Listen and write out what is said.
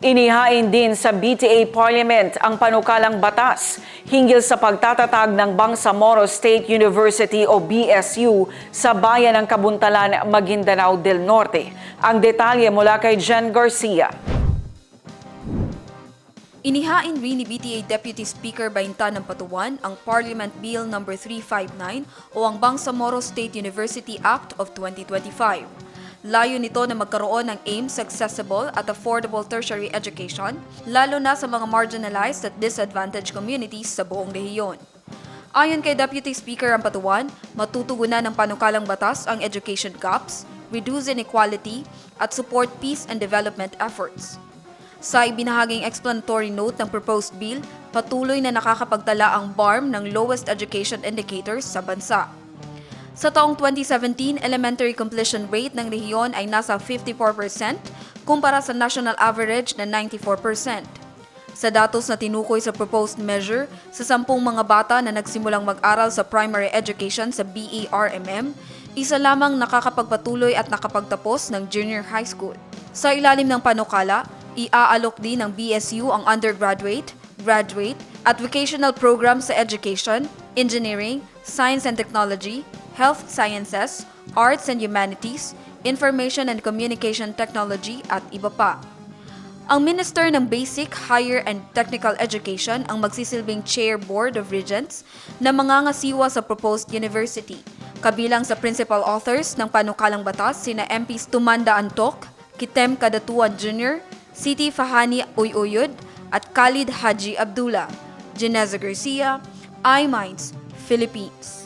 Inihain din sa BTA Parliament ang panukalang batas hinggil sa pagtatatag ng Bangsamoro State University o BSU sa bayan ng Kabuntalan, Maguindanao del Norte. Ang detalye mula kay Jen Garcia. Inihain rin ni BTA Deputy Speaker Bainta ng Patuan ang Parliament Bill No. 359 o ang Bangsamoro State University Act of 2025. Layo nito na magkaroon ng aims sa accessible at affordable tertiary education, lalo na sa mga marginalized at disadvantaged communities sa buong rehiyon. Ayon kay Deputy Speaker ang Patuan, matutugunan ng panukalang batas ang education gaps, reduce inequality, at support peace and development efforts. Sa ibinahaging explanatory note ng proposed bill, patuloy na nakakapagtala ang BARM ng lowest education indicators sa bansa. Sa taong 2017, elementary completion rate ng rehiyon ay nasa 54% kumpara sa national average na 94%. Sa datos na tinukoy sa proposed measure, sa 10 mga bata na nagsimulang mag-aral sa primary education sa BARMM, isa lamang nakakapagpatuloy at nakapagtapos ng junior high school. Sa ilalim ng panukala, iaalok din ng BSU ang undergraduate, graduate, at vocational programs sa education, engineering, science and technology, health sciences, arts and humanities, information and communication technology, at iba pa. Ang Minister ng Basic, Higher and Technical Education ang magsisilbing Chair Board of Regents na mangangasiwa sa proposed university. Kabilang sa principal authors ng panukalang batas sina MPs Tumanda Antok, Kitem Kadatuan Jr., Siti Fahani Uyuyud at Khalid Haji Abdullah. Geneza Garcia, iMinds, Philippines.